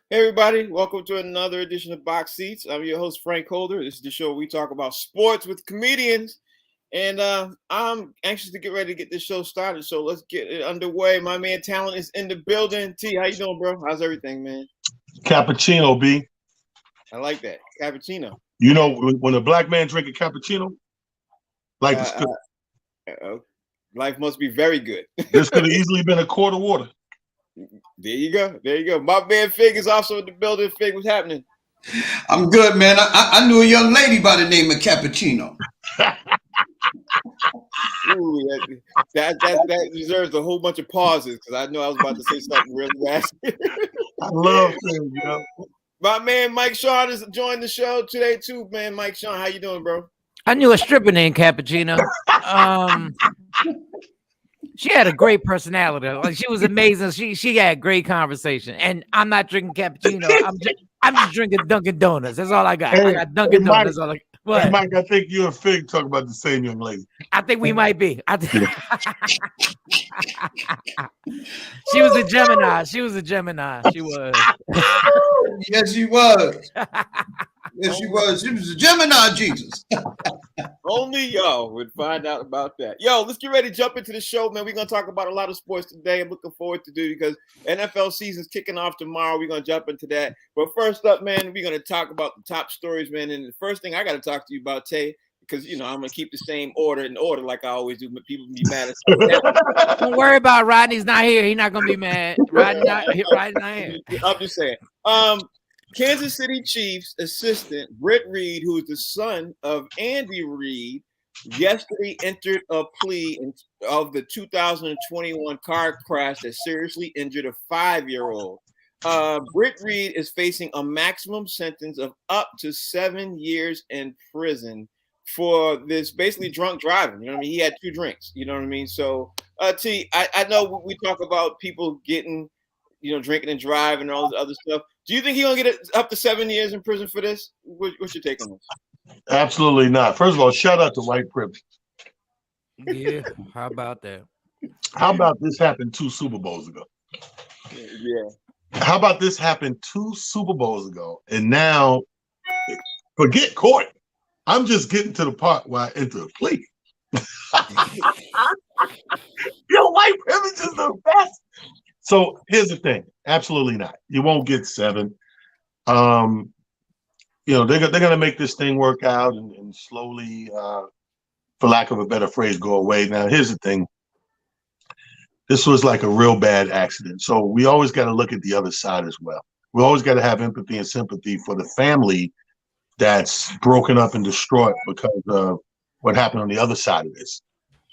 Hey everybody, welcome to another edition of Box Seats. I'm your host Frank Holder. This is the show where we talk about sports with comedians, and I'm anxious to get ready to get this show started. So let's get it underway. My man Talent is in the building. T, how you doing, bro? How's everything, man? Cappuccino, B. I like that cappuccino. You know, when a black man drink a cappuccino, life is Uh, good. uh, Life must be very good. This could have easily been a quart of water. There you go. There you go. My man Fig is also in the building. Fig, what's happening? I'm good, man. I knew a young lady by the name of Cappuccino. Ooh, that deserves a whole bunch of pauses because I know I was about to say something really fast. I love things, you know. My man Mike Sean is joined the show today too, man. Mike Sean, how you doing, bro? I knew a stripper named Cappuccino. She had a great personality. Like she was amazing. She had great conversation. And I'm not drinking cappuccino. I'm just drinking Dunkin' Donuts. That's all I got. I got Dunkin' Donuts. That's all I got. Hey, Mike, I think you and Fig talk about the same young lady. I think we might be. She was a Gemini. She was. Yes, she was. Yes, she was. She was a Gemini Jesus. Only y'all would find out about that. Yo, let's get ready to jump into the show, man. We're gonna talk about a lot of sports today. I'm looking forward to do because NFL season's kicking off tomorrow. We're gonna jump into that. But first up, man, we're gonna talk about the top stories, man. And the first thing I gotta talk to you about, Tay, because you know I'm gonna keep the same order like I always do. But people be mad at Don't worry about Rodney's not here. He's not gonna be mad. Rodney's not here. I'm just saying. Kansas City Chiefs assistant Britt Reed, who is the son of Andy Reid, yesterday entered a plea of the 2021 car crash that seriously injured a 5-year-old. Britt Reed is facing a maximum sentence of up to 7 years in prison for this basically drunk driving. You know what I mean? He had 2 drinks. You know what I mean? So, T, I know we talk about people getting, drinking and driving and all this other stuff. Do you think he's going to get up to 7 years in prison for this? What's your take on this? Absolutely not. First of all, shout out to white privilege. Yeah, how about that? How about this happened 2 Super Bowls ago? Yeah. How about this happened 2 Super Bowls ago? And now, forget court. I'm just getting to the part where I enter a plea. Yo, white privilege is the best. So here's the thing. Absolutely not. You won't get 7. They're gonna make this thing work out and slowly, for lack of a better phrase, go away. Now, here's the thing. This was like a real bad accident. So we always got to look at the other side as well. We always got to have empathy and sympathy for the family that's broken up and distraught because of what happened on the other side of this.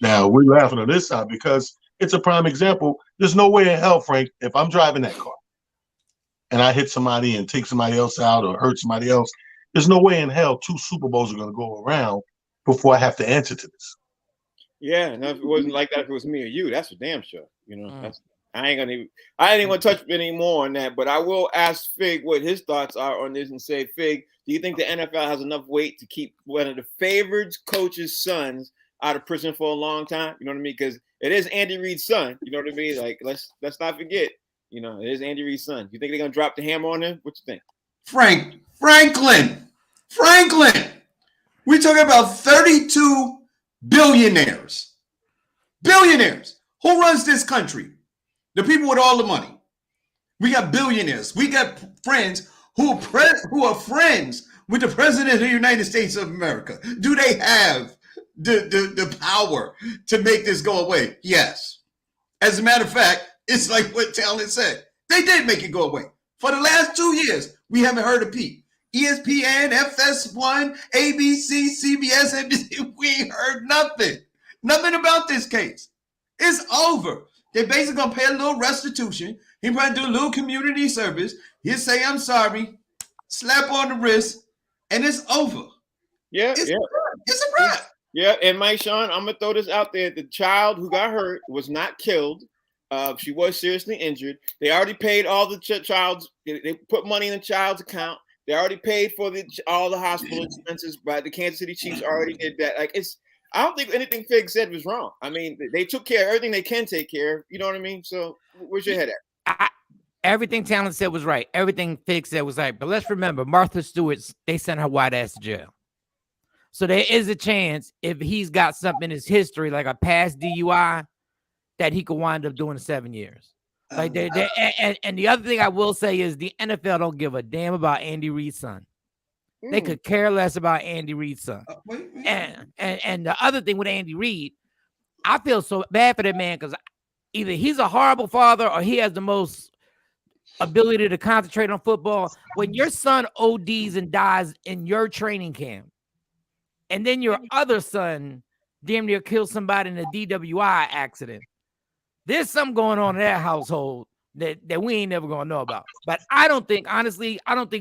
Now, we're laughing on this side because it's a prime example. There's no way in hell, Frank, if I'm driving that car and I hit somebody and take somebody else out or hurt somebody else, there's no way in hell 2 Super Bowls are going to go around before I have to answer to this. Yeah, and if it wasn't like that, if it was me or you, that's for damn sure. I ain't even want to touch any more on that, but I will ask Fig what his thoughts are on this and say, Fig, do you think the NFL has enough weight to keep one of the favored coach's sons out of prison for a long time? You know what I mean? Because it is Andy Reid's son. You know what I mean? Like, let's not forget. It is Andy Reid's son. You think they're gonna drop the hammer on him? What you think? Franklin. We're talking about 32 billionaires. Billionaires. Who runs this country? The people with all the money. We got billionaires. We got friends who are friends with the president of the United States of America. Do they have the power to make this go away? Yes. As a matter of fact, it's like what Talent said. They did make it go away. For the last 2 years, we haven't heard a peep. ESPN, FS1, ABC, CBS, NBC, we ain't heard nothing. Nothing about this case. It's over. They're basically going to pay a little restitution. He's going to do a little community service. He'll say, I'm sorry, slap on the wrist, and it's over. Yeah, It's a wrap. Yeah, and Mike Sean, I'm going to throw this out there. The child who got hurt was not killed. She was seriously injured. They already paid all the child's. They put money in the child's account. They already paid for all the hospital expenses. But the Kansas City Chiefs already did that. I don't think anything Fig said was wrong. I mean, they took care of everything they can take care of. You know what I mean? So where's your head at? Everything Talon said was right. Everything Fig said was right. But let's remember, Martha Stewart, they sent her white ass to jail. So there is a chance if he's got something in his history, like a past DUI, that he could wind up doing 7 years. Like and the other thing I will say is the NFL don't give a damn about Andy Reid's son. They could care less about Andy Reid's son. And the other thing with Andy Reid, I feel so bad for that man because either he's a horrible father or he has the most ability to concentrate on football. When your son ODs and dies in your training camp, and then your other son damn near kills somebody in a DWI accident, there's something going on in that household that we ain't never gonna know about. But I don't think, honestly,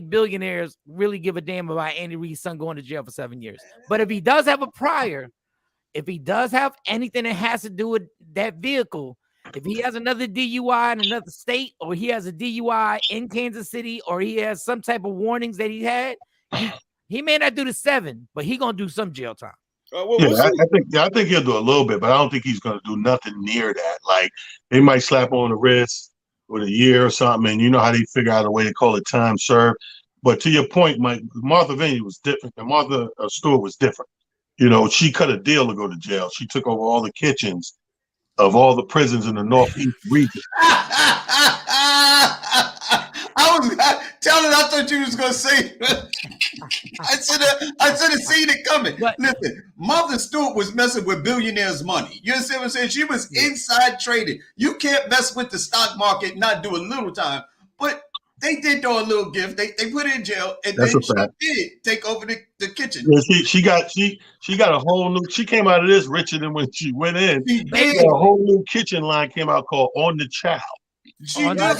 billionaires really give a damn about Andy Reid's son going to jail for 7 years. But if he does have a prior, if he does have anything that has to do with that vehicle, if he has another DUI in another state, or he has a DUI in Kansas City, or he has some type of warnings that he had, he may not do the 7, but he gonna do some jail time. I think he'll do a little bit, but I don't think he's gonna do nothing near that. Like they might slap on the wrist with a year or something, and you know how they figure out a way to call it time served. But to your point, Martha Viney was different, and Martha Stewart was different. You know, she cut a deal to go to jail. She took over all the kitchens of all the prisons in the Northeast region. I was telling. I thought you was gonna say. I should have seen it coming. Listen, Martha Stewart was messing with billionaires' money. You understand what I'm saying? She was inside trading. You can't mess with the stock market, not do a little time. But they did throw a little gift. They put her in jail, and then she did take over the kitchen. Yeah, she got a whole new. She came out of this richer than when she went in. She did. A whole new kitchen line came out called On the Child. She got that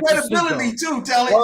credibility too, Talent.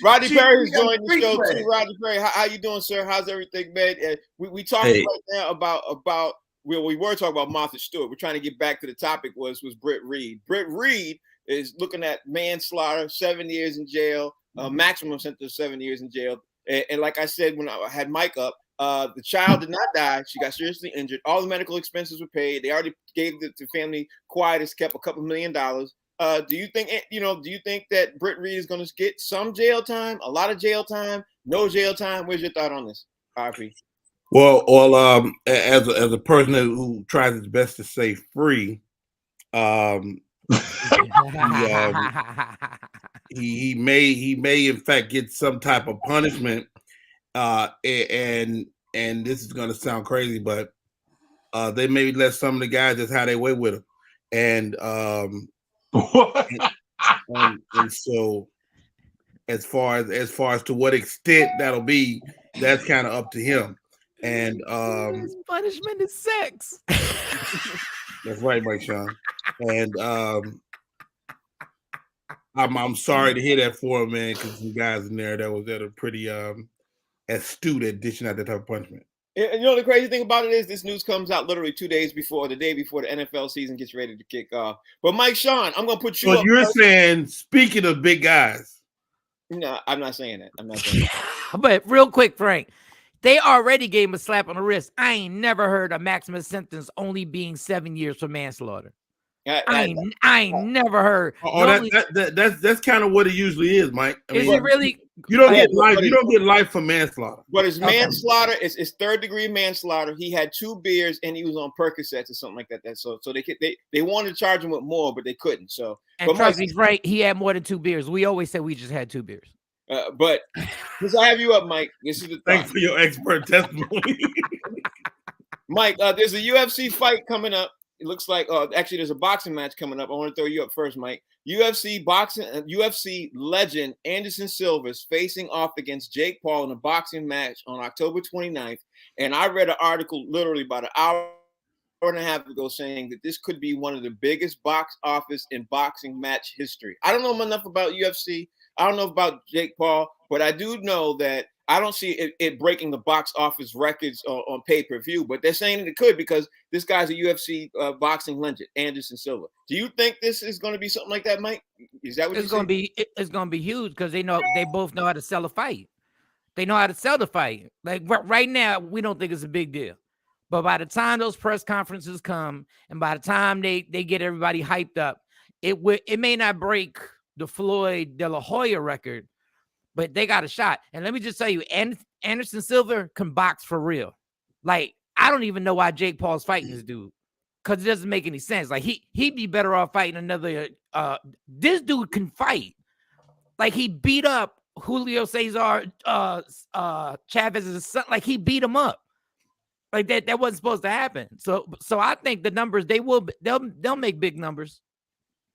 Rodney Perry is joining the show too. Rodney Perry, how you doing, sir? How's everything, man? We talking right now about we were talking about Martha Stewart. We're trying to get back to the topic was Britt Reid. Britt Reid is looking at manslaughter, 7 years in jail, maximum sentence of 7 years in jail. And like I said when I had Mike up, the child did not die. She got seriously injured. All the medical expenses were paid. They already gave the family quiet as kept, a couple $1 million. Do you think that Britt Reid is going to get some jail time, a lot of jail time, no jail time? Where's your thought on this, RP? Well, as a person who tries his best to stay free, he may in fact get some type of punishment. And this is gonna sound crazy, but they maybe let some of the guys just have their way with him, and so as far as to what extent that'll be, that's kind of up to him. And his punishment is sex. That's right, Mike Sean. And I'm sorry to hear that for him, man, because some guys in there that are pretty astute at dishing out that type of punishment. And you know the crazy thing about it is this news comes out literally the day before the NFL season gets ready to kick off. But Mike Sean, I'm gonna put you. So you're saying, speaking of big guys? No, I'm not saying that. But real quick, Frank, they already gave him a slap on the wrist. I ain't never heard a maximum sentence only being 7 years for manslaughter. I ain't never heard. That's kind of what it usually is, Mike. Is it really? You don't get life. You don't get life for manslaughter. But it's manslaughter. It's third-degree manslaughter. He had 2 beers and he was on Percocets or something like that. So they wanted to charge him with more, but they couldn't. So and trust me, Frank, he had more than 2 beers. We always say we just had 2 beers. But since I have you up, Mike, this is the thanks for your expert testimony, Mike. There's a UFC fight coming up. It looks like actually there's a boxing match coming up. I want to throw you up first, Mike. UFC legend Anderson Silva is facing off against Jake Paul in a boxing match on October 29th. And I read an article literally about an hour and a half ago saying that this could be one of the biggest box office in boxing match history. I don't know enough about UFC. I don't know about Jake Paul, but I do know that I don't see it breaking the box office records on pay-per-view, but they're saying it could because this guy's a UFC boxing legend, Anderson Silva. Do you think this is going to be something like that, Mike? Is that what it's going to be? It's going to be huge because they both know how to sell a fight. They know how to sell the fight. Like right now, we don't think it's a big deal, but by the time those press conferences come and by the time they get everybody hyped up, it may not break the Floyd De La Hoya record, but they got a shot. And let me just tell you, Anderson Silva can box for real. Like, I don't even know why Jake Paul's fighting this dude, because it doesn't make any sense. Like, he'd be better off fighting another. This dude can fight. Like, he beat up Julio Cesar Chavez's son. Like, he beat him up. Like, that wasn't supposed to happen. So I think the numbers, they'll make big numbers.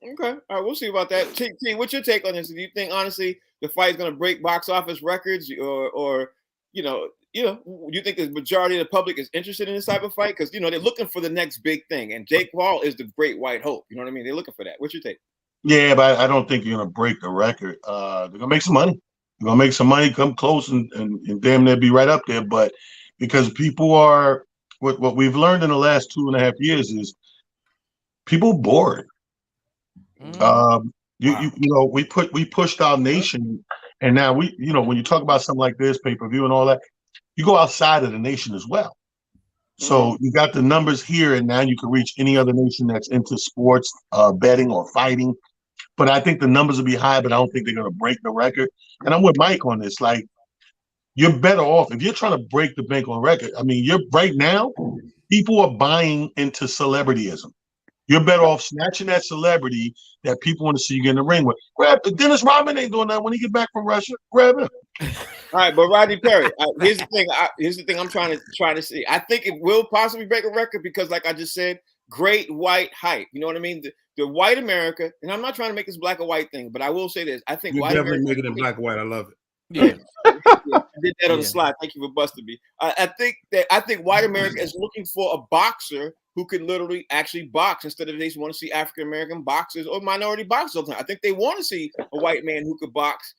Okay. All right, we'll see about that. T, what's your take on this? Do you think honestly the fight is going to break box office records, or do you think the majority of the public is interested in this type of fight? Because they're looking for the next big thing, and Jake Paul is the great white hope. You know what I mean? They're looking for that. What's your take? Yeah, but I don't think you're gonna break the record. They're gonna make some money. They're gonna make some money, come close, and damn near be right up there. But because people are what we've learned in the last 2.5 years is people bored. We pushed our nation, and now when you talk about something like this, pay-per-view and all that, you go outside of the nation as well. So you got the numbers here, and now you can reach any other nation that's into sports, betting or fighting. But I think the numbers will be high, but I don't think they're going to break the record. And I'm with Mike on this. Like, you're better off if you're trying to break the bank on record. I mean, right now, people are buying into celebrityism. You're better off snatching that celebrity that people want to see you get in the ring with. Grab Dennis Rodman ain't doing that when he get back from Russia. Grab him. All right, but Rodney Perry, here's the thing. Here's the thing I'm trying to see. I think it will possibly break a record because, like I just said, great white hype. You know what I mean? The white America, and I'm not trying to make this black or white thing, but I will say this. I think You're white definitely America, making it black and white. I love it. Yeah. I did that on the slide. Thank you for busting me. I think white America is looking for a boxer who could literally actually box instead of they want to see African American boxers or minority boxers all the time. I think they want to see a white man who could box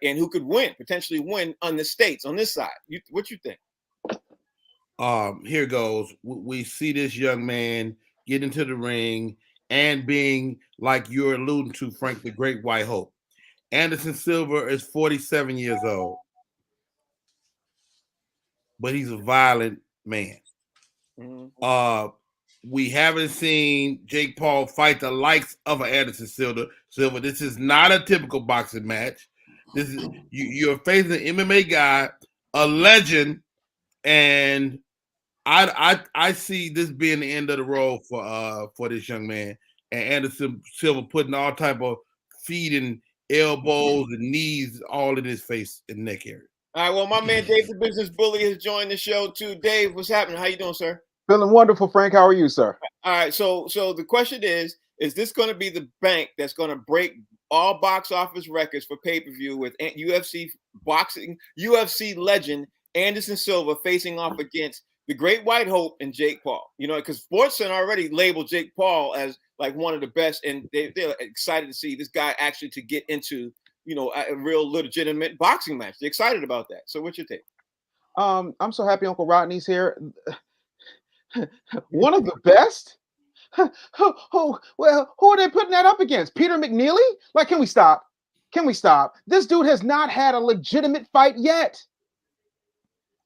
and who could potentially win on the States on this side. What you think? Here goes. We see this young man get into the ring and being, like you're alluding to, Frank, the great white hope. Anderson Silva is 47 years old, but he's a violent man. Mm-hmm. We haven't seen Jake Paul fight the likes of an Anderson Silva. This is not a typical boxing match. This is you're facing an MMA guy, a legend, and I see this being the end of the road for this young man. And Anderson Silva putting all type of feet and elbows and knees all in his face and neck area. All right, well, my man Dave the Business Bully has joined the show too. Dave, what's happening? How you doing, sir? Feeling wonderful, Frank. How are you, sir? All right, so the question is this going to be the bank that's going to break all box office records for pay-per-view with UFC legend Anderson Silva facing off against the Great White Hope and Jake Paul? Because SportsCenter already labeled Jake Paul as like one of the best, and they're excited to see this guy actually to get into a real legitimate boxing match. They're excited about that. So what's your take? I'm so happy Uncle Rodney's here. One of the best? Who are they putting that up against? Peter McNeely? Like, can we stop? Can we stop? This dude has not had a legitimate fight yet.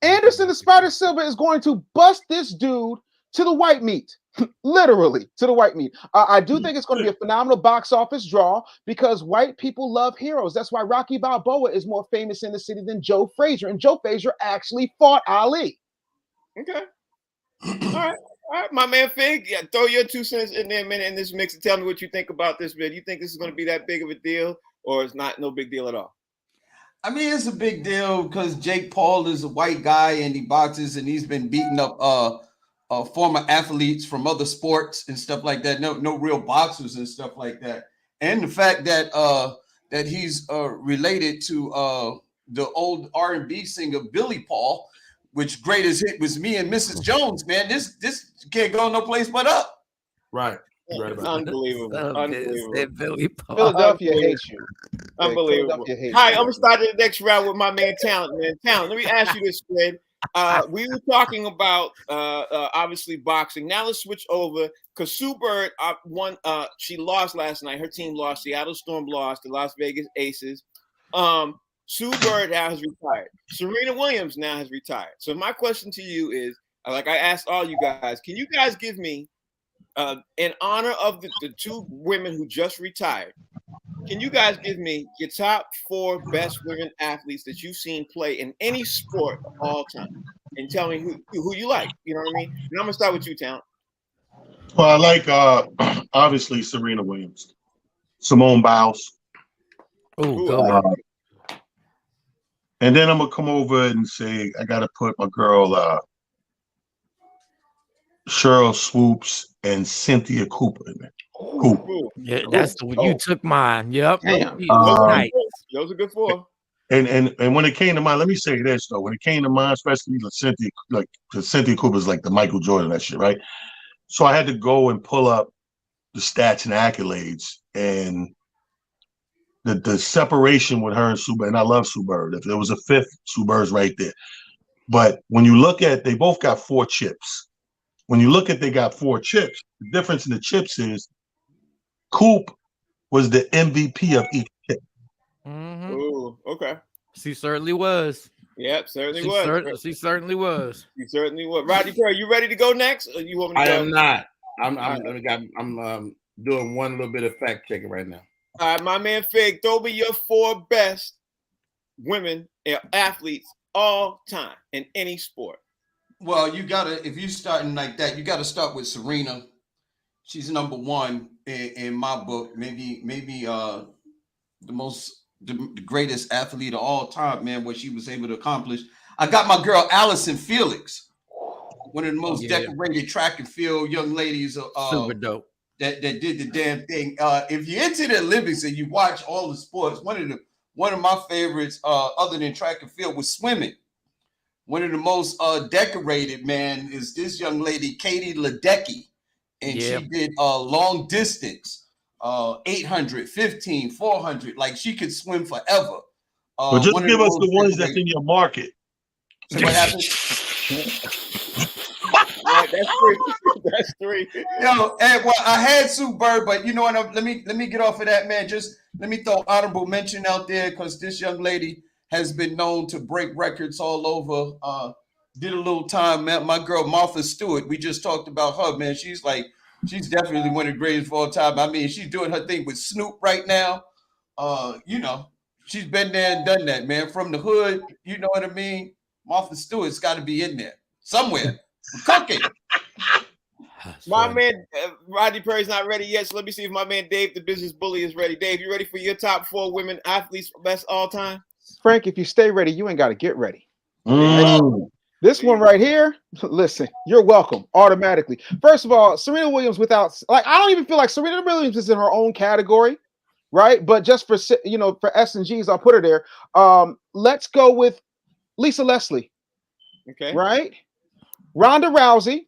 Anderson the Spider Silva is going to bust this dude to the white meat. Literally to the white meat. I do think it's going to be a phenomenal box office draw because white people love heroes. That's why Rocky Balboa is more famous in the city than Joe Frazier. And Joe Frazier actually fought Ali. Okay. All right, my man Fig. Yeah, throw your 2 cents in there a minute in this mix and tell me what you think about this, man. You think this is going to be that big of a deal, or it's no big deal at all? I mean, it's a big deal because Jake Paul is a white guy and he boxes and he's been beating up former athletes from other sports and stuff like that. No real boxers and stuff like that. And the fact that that he's related to the old R&B singer Billy Paul, which greatest hit was Me and Mrs. Jones, man. This can't go no place but up. Right. Right about unbelievable. Billy Paul. Philadelphia hates you. Unbelievable. All right, I'm gonna start the next round with my man Talent. Man, Talent. Let me ask you this, Fred. We were talking about obviously boxing. Now let's switch over because Sue Bird won. She lost last night. Her team lost. Seattle Storm lost. The Las Vegas Aces. Sue Bird now has retired. Serena Williams now has retired. So my question to you is, like I asked all you guys, can you guys give me in honor of the two women who just retired, can you guys give me your top 4 best women athletes that you've seen play in any sport of all time? And tell me who you like. You know what I mean? And I'm gonna start with you, Talent. Well, I like obviously Serena Williams, Simone Biles, Oh, Who go. else? and then I'm gonna come over and say I gotta put my girl Cheryl Swoops and Cynthia Cooper in there. Cooper. Who? Yeah, that's the you took mine. Yep. Damn. Nice. Those are good 4. And when it came to mind, let me say this though. When it came to mind, especially Cynthia, because Cynthia Cooper's like the Michael Jordan of that shit, right? So I had to go and pull up the stats and accolades and the separation with her and Sue Bird. And I love Sue Bird. If there was a 5th, Sue Bird's right there. But when you look at, they both got 4 chips. When you look at, they got 4 chips. The difference in the chips is Coop was the MVP of each chip. Mhm. Ooh, okay. She certainly was. Yep, certainly She, was. she certainly was. You certainly was. Rodney Perry, you ready to go next? Or you want me to I go? am not. I'm doing one little bit of fact checking right now. All right, my man Fig, throw me your 4 best women athletes all time in any sport. Well, you gotta, if you're starting like that, you gotta start with Serena. She's number 1 in my book. Maybe the greatest athlete of all time, man, what she was able to accomplish. I got my girl Allison Felix, one of the most decorated track and field young ladies Super dope. that did the damn thing. If you're into the Olympics and you watch all the sports, one of my favorites, other than track and field, was swimming. One of the most decorated, man, is this young lady, Katie Ledecky, and she did long distance, 800, 15, 400. Like, she could swim forever. But just give us the ones that's in your market. So what happened? Right, that's 3. That's 3. Yo, well, I had Sue Bird, but you know what? Let me get off of that, man. Just let me throw honorable mention out there, because this young lady has been known to break records all over. Did a little time, man. My girl Martha Stewart. We just talked about her, man. She's definitely one of the greatest of all time. I mean, she's doing her thing with Snoop right now. She's been there and done that, man. From the hood, you know what I mean? Martha Stewart's got to be in there somewhere. Cooking. My man Rodney Perry's not ready yet, so let me see if my man Dave, the business bully, is ready. Dave, you ready for your top 4 women athletes best all time? Frank, if you stay ready, you ain't got to get ready. Mm. This one right here, listen, you're welcome automatically. First of all, Serena Williams, I don't even feel like Serena Williams is in her own category, right? But just for S and G's, I'll put her there. Let's go with Lisa Leslie. Okay. Right? Ronda Rousey.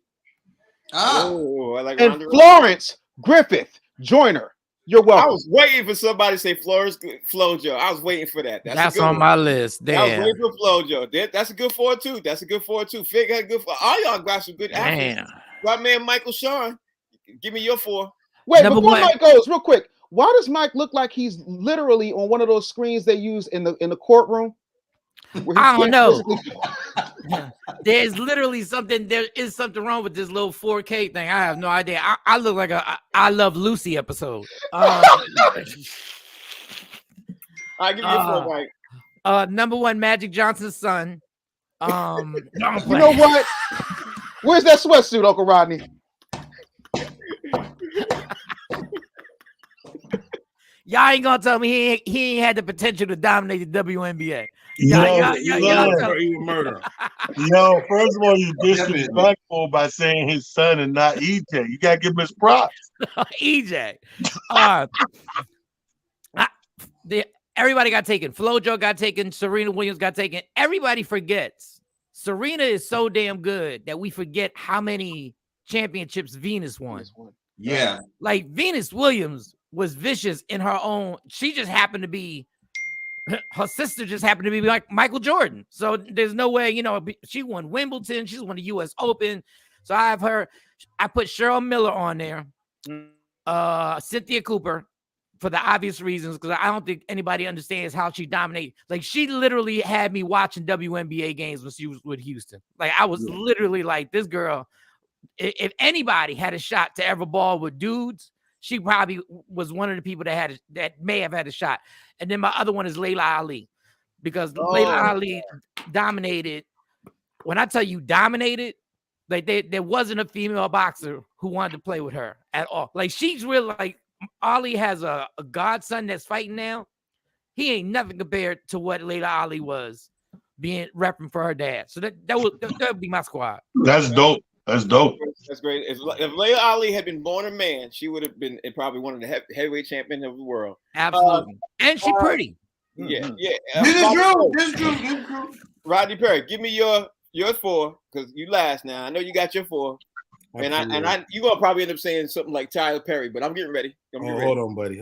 Oh, I like and Ronda Florence Griffith Joyner. You're welcome. I was waiting for somebody to say Flojo. I was waiting for that. That's on my list. Damn. I was waiting for Flojo. That's a good 4 too. That's a good 4 too. Fig had good 4. All y'all got some good athletes. My man Michael Sean, give me your 4. Wait, before Mike goes, real quick, why does Mike look like he's literally on one of those screens they use in the courtroom? I don't know. There's literally something. There is something wrong with this little 4K thing. I have no idea. I look like a I Love Lucy episode. I give you a 4, Mike. Number 1, Magic Johnson's son. You know what? Where's that sweatsuit, Uncle Rodney? Y'all ain't gonna tell me he ain't had the potential to dominate the WNBA. Murder. Yo, first of all, you disrespectful by saying his son and not EJ. You gotta give him his props. EJ. Everybody got taken. Flojo got taken. Serena Williams got taken. Everybody forgets. Serena is so damn good that we forget how many championships Venus won. Yeah. Like Venus Williams was vicious in her own. She just happened to be, her sister just happened to be like Michael Jordan. So there's no way, she won Wimbledon. She's won the US Open. So I put Cheryl Miller on there. Cynthia Cooper, for the obvious reasons, because I don't think anybody understands how she dominated. Like, she literally had me watching WNBA games when she was with Houston. Like, I was literally like, this girl if anybody had a shot to ever ball with dudes, she probably was one of the people that may have had a shot. And then my other one is Layla Ali, because Layla Ali dominated. When I tell you dominated, like there wasn't a female boxer who wanted to play with her at all. Like she's really like Ali has a godson that's fighting now. He ain't nothing compared to what Layla Ali was being repping for her dad. So that would be my squad. That's dope. That's dope. That's great. If Layla Ali had been born a man, she would have been probably one of the heavyweight champions of the world. Absolutely. And she pretty. Yeah. This is true. Rodney Perry, give me your 4, because you last now. I know you got your 4. Absolutely. And you're gonna probably end up saying something like Tyler Perry, but I'm getting ready. Hold on, buddy.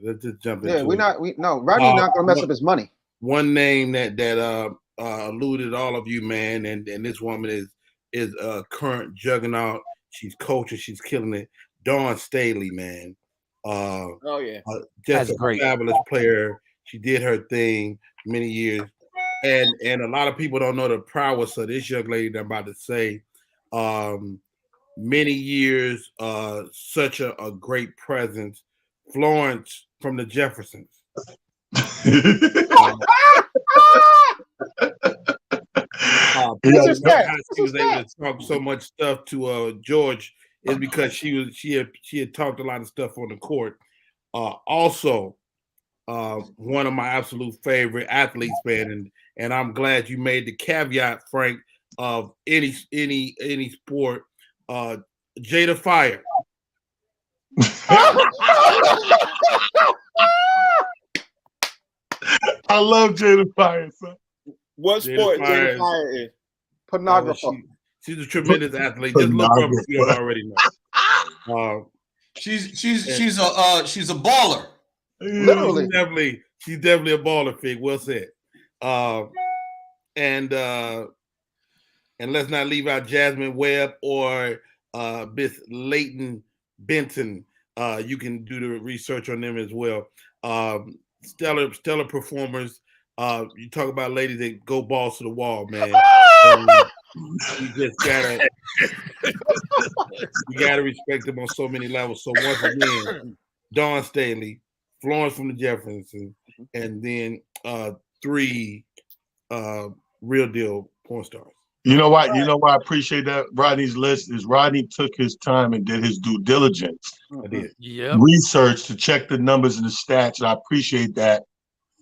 Let's just jump into Rodney's not gonna mess up his money. One name that eluded all of you, man, and this woman is a current juggernaut. She's coaching, she's killing it. Dawn Staley, man. Just That's a great. fabulous player. She did her thing many years, and a lot of people don't know the prowess of this young lady that I'm about to say. Many years, such a great presence. Florence from the Jeffersons. She was able to talk so much stuff to George is because she had talked a lot of stuff on the court. Also, one of my absolute favorite athletes, man, and I'm glad you made the caveat, Frank, of any sport. Jada Fire. I love Jada Fire, son. What sport Jada Fire is? Pornographer. She's a tremendous athlete. Just look her up if you don't already know. She's a baller. Literally. She's definitely a baller, Fig. Well said. And let's not leave out Jasmine Webb or Miss Leighton Benton. You can do the research on them as well. Stellar performers. You talk about ladies that go balls to the wall, man. You just gotta respect them on so many levels. So once again, Dawn Staley, Florence from the Jeffersons, and then 3 real deal porn stars. You know why I appreciate that Rodney's list is Rodney took his time and did his due diligence. I did. Research to check the numbers and the stats. And I appreciate that.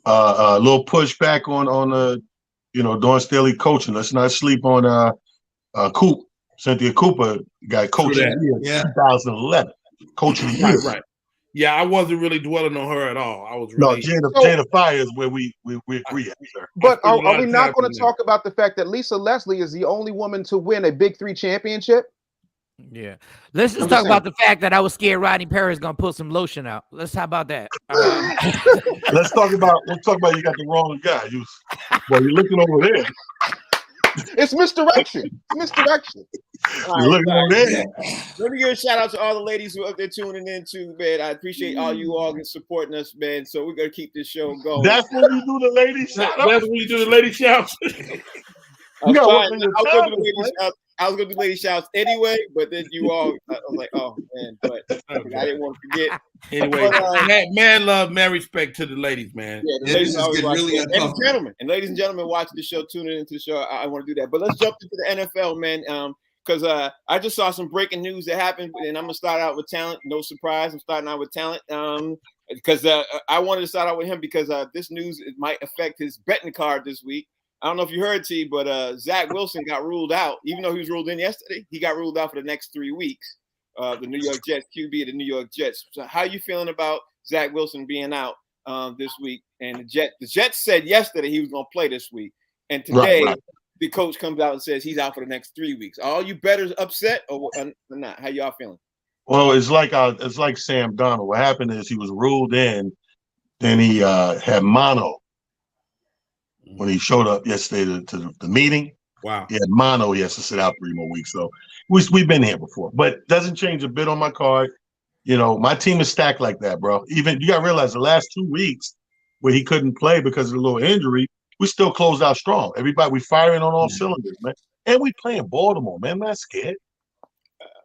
A little pushback on Dawn Staley coaching. Let's not sleep on Cynthia Cooper got coaching in 2011. Coaching right. Yeah, I wasn't really dwelling on her at all. I was really Jada Fire is where we agree at, sir. But are we not going to talk about the fact that Lisa Leslie is the only woman to win a Big 3 championship? Yeah. Let's just talk about the fact that I was scared Rodney Perry is going to pull some lotion out. Let's talk about that. Let's talk about you got the wrong guy. You're looking over there. It's misdirection. You're looking over there. Let me give a shout out to all the ladies who are up there tuning in too, man. I appreciate all you all supporting us, man. So we're gonna keep this show going. That's when you do the lady shout out. That's when you do the lady shouts. I was gonna do lady shouts anyway, but then you all, I was like, oh man, but I didn't want to forget. Anyway, man love, man respect to the ladies, man. Yeah, the ladies always really and ladies and gentlemen watching the show, tuning into the show. I want to do that, but let's jump into the NFL, man. Because I just saw some breaking news that happened, and I'm gonna start out with talent. No surprise, I'm starting out with talent. Because I wanted to start out with him because this news might affect his betting card this week. I don't know if you heard, T, but Zach Wilson got ruled out. Even though he was ruled in yesterday, he got ruled out for the next 3 weeks. The New York Jets, QB of the New York Jets. So how are you feeling about Zach Wilson being out this week? And the Jets said yesterday he was going to play this week. And today, the coach comes out and says he's out for the next 3 weeks. Are all you bettors upset or not? How y'all feeling? Well, it's like Sam Darnold. What happened is he was ruled in, then he had mono. When he showed up yesterday to the meeting, wow, he had mono. He has to sit out 3 more weeks. So we've been here before, but doesn't change a bit on my card. My team is stacked like that, bro. Even you got to realize the last 2 weeks where he couldn't play because of a little injury, we still closed out strong. Everybody, we firing on all cylinders, man. And we playing Baltimore, man. I'm not scared.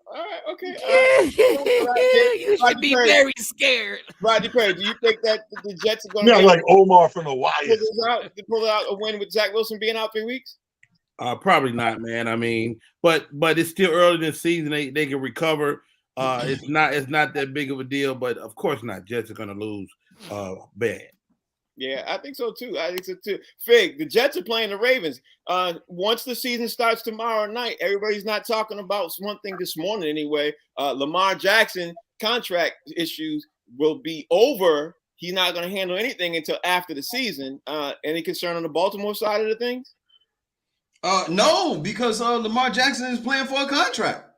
All right, okay. You should be very scared. Rodney Perry, do you think that the Jets are going Yeah, to like Omar from the Wire. pull out a win with Zach Wilson being out 3 weeks? Probably not, man. I mean, but it's still early in the season. They can recover. It's not that big of a deal, but of course not. Jets are going to lose bad. Yeah, I think so too. Fig, the Jets are playing the Ravens. Once the season starts tomorrow night, everybody's not talking about one thing this morning anyway. Lamar Jackson contract issues will be over. He's not going to handle anything until after the season. Any concern on the Baltimore side of the things? No, because Lamar Jackson is playing for a contract.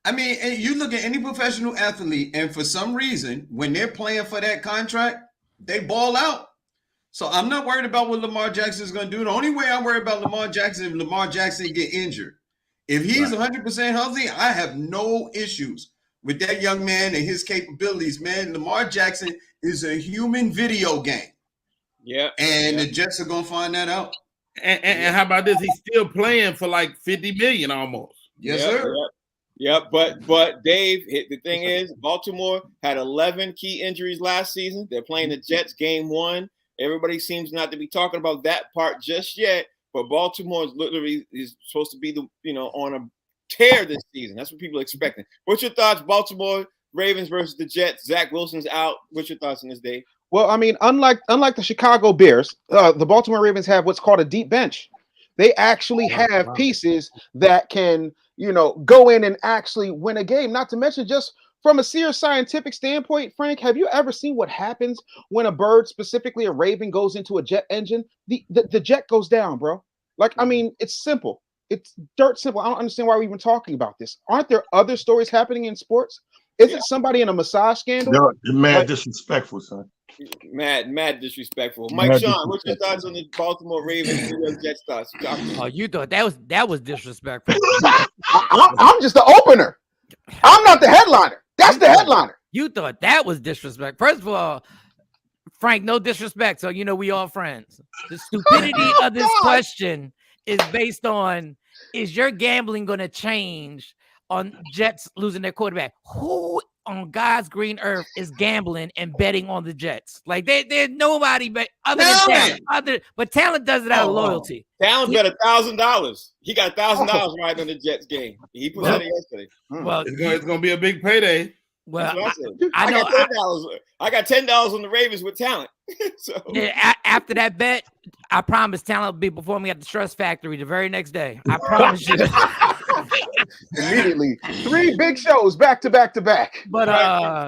I mean, you look at any professional athlete, and for some reason, when they're playing for that contract, they ball out. So I'm not worried about what Lamar Jackson is going to do. The only way I worry about Lamar Jackson is if Lamar Jackson get injured. If he's 100% healthy, I have no issues with that young man and his capabilities, man. Lamar Jackson is a human video game. Yeah. And the Jets are going to find that out. And how about this? He's still playing for like $50 million almost. Yes, sir. Yep, but Dave, the thing is, Baltimore had 11 key injuries last season. They're playing the Jets game 1. Everybody seems not to be talking about that part just yet, but Baltimore is supposed to be on a tear this season. That's what people are expecting. What's your thoughts, Baltimore Ravens versus the Jets? Zach Wilson's out. What's your thoughts on this, Dave? Well, I mean, unlike the Chicago Bears, the Baltimore Ravens have what's called a deep bench. They actually have pieces that can, go in and actually win a game. Not to mention, just from a serious scientific standpoint, Frank, have you ever seen what happens when a bird, specifically a raven, goes into a jet engine? The jet goes down, bro. Like, I mean, it's simple. It's dirt simple. I don't understand why we're even talking about this. Aren't there other stories happening in sports? Isn't somebody in a massage scandal? You're mad disrespectful, son. Mad disrespectful. Mike Sean, what's your thoughts on the Baltimore Ravens New York Jets thoughts? Oh, you thought that was disrespectful. I'm just the opener. I'm not the headliner. That's the headliner. You thought that was disrespect. First of all, Frank, no disrespect. So we all friends. The stupidity of this question is based on: is your gambling going to change on Jets losing their quarterback? Who on God's green earth is gambling and betting on the Jets? Like there's nobody but other than talent. But talent does it out of loyalty. Talent bet $1,000. He got $1,000 right on the Jets game. He put that in yesterday. Well, it's going to be a big payday. Well, I know I got $10 on the Ravens with talent. So after that bet, I promise talent will be before me at the Trust Factory the very next day. I promise you. Immediately, 3 big shows back to back to back. But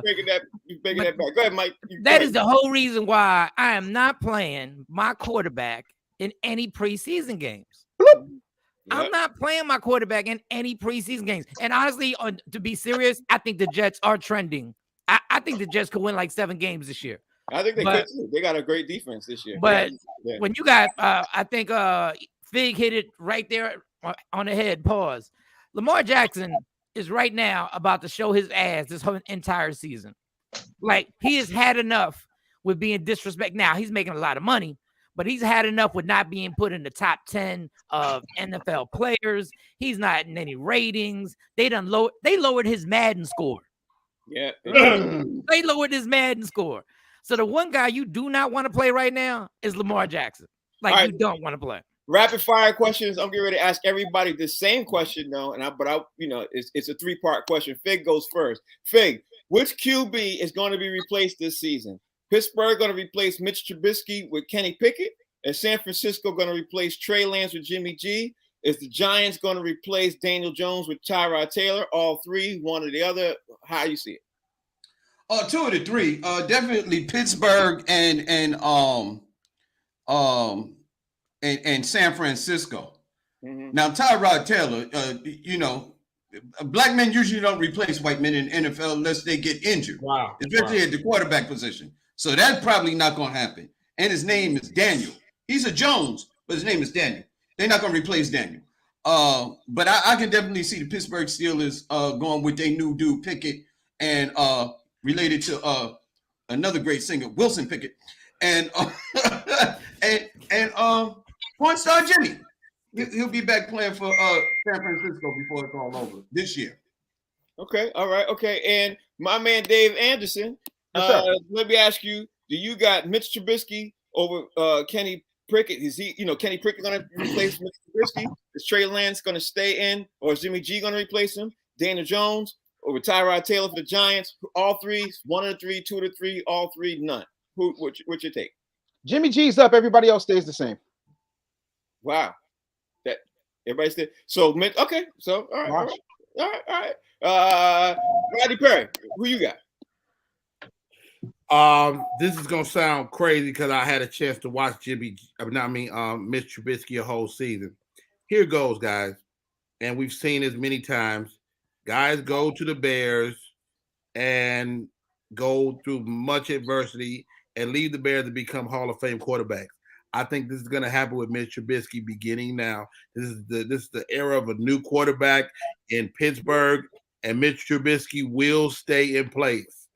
breaking that back. Go ahead, Mike. That is the whole reason why I am not playing my quarterback in any preseason games. Yep. I'm not playing my quarterback in any preseason games. And honestly, to be serious, I think the Jets are trending. I think the Jets could win like 7 games this year. I think they could too. They got a great defense this year. But when you got, I think Fig hit it right there on the head. Pause. Lamar Jackson is right now about to show his ass this whole entire season. Like, he has had enough with being disrespected. Now, he's making a lot of money, but he's had enough with not being put in the top 10 of NFL players. He's not in any ratings. They lowered his Madden score. Yeah. They lowered his Madden score. So the one guy you do not want to play right now is Lamar Jackson. Like, you don't want to play. Rapid fire questions. I'm getting ready to ask everybody the same question though, it's a 3-part question. Fig goes first. Fig, which QB is going to be replaced this season? Pittsburgh going to replace Mitch Trubisky with Kenny Pickett? Is San Francisco going to replace Trey Lance with Jimmy G? Is the Giants going to replace Daniel Jones with Tyrod Taylor? All 3, one or the other. How you see it? 2 of the 3. Definitely Pittsburgh and San Francisco. Mm-hmm. Now, Tyrod Taylor, black men usually don't replace white men in the NFL unless they get injured. Wow. Especially at the quarterback position. So that's probably not going to happen. And his name is Daniel. He's a Jones, but his name is Daniel. They're not going to replace Daniel. But I can definitely see the Pittsburgh Steelers going with their new dude Pickett and related to another great singer, Wilson Pickett, and porn star Jimmy. He'll be back playing for San Francisco before it's all over this year. Okay, all right, okay. And my man Dave Anderson, Yes, sir. let me ask you: do you got Mitch Trubisky over Kenny Pickett? Is he, Kenny Pickett going to replace Mitch Trubisky? Is Trey Lance going to stay in, or is Jimmy G going to replace him? Daniel Jones over Tyrod Taylor for the Giants? All three, one of the three, two of the three, all three, none. What's your take? Jimmy G's up. Everybody else stays the same. Wow, that everybody said so. Okay, so all right, Watch. all right. Rodney Perry, who you got? This is gonna sound crazy because I had a chance to watch Mitch Trubisky a whole season. Here goes, guys, and we've seen this many times. Guys go to the Bears and go through much adversity and leave the Bears to become Hall of Fame quarterbacks. I think this is going to happen with Mitch Trubisky beginning now. This is the era of a new quarterback in Pittsburgh, and Mitch Trubisky will stay in place.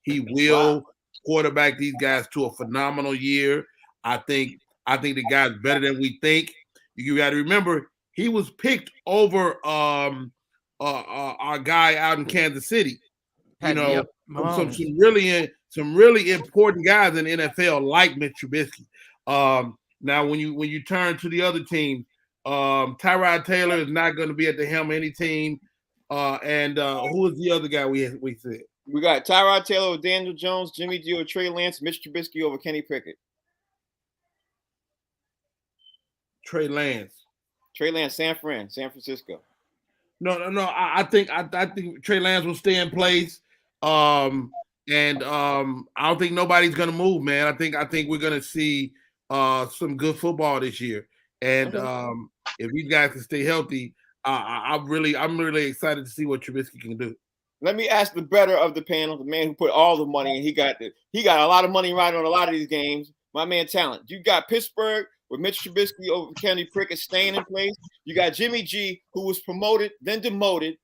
He will quarterback these guys to a phenomenal year. I think the guy's better than we think. You got to remember he was picked over our guy out in Kansas City. Some really important guys in the NFL like Mitch Trubisky. Now, when you turn to the other team, Tyrod Taylor is not going to be at the helm of any team. And who is the other guy we said? We got Tyrod Taylor over Daniel Jones, Jimmy G over Trey Lance, Mitch Trubisky over Kenny Pickett. Trey Lance, San Francisco. No. I think Trey Lance will stay in place. I don't think nobody's gonna move, man. I think we're gonna see some good football this year. And if these guys can stay healthy, I'm really excited to see what Trubisky can do. Let me ask the better of the panel, the man who put all the money in. He got a lot of money riding on a lot of these games. My man Talent. You got Pittsburgh with Mitch Trubisky over Kenny Pickett staying in place. You got Jimmy G, who was promoted, then demoted,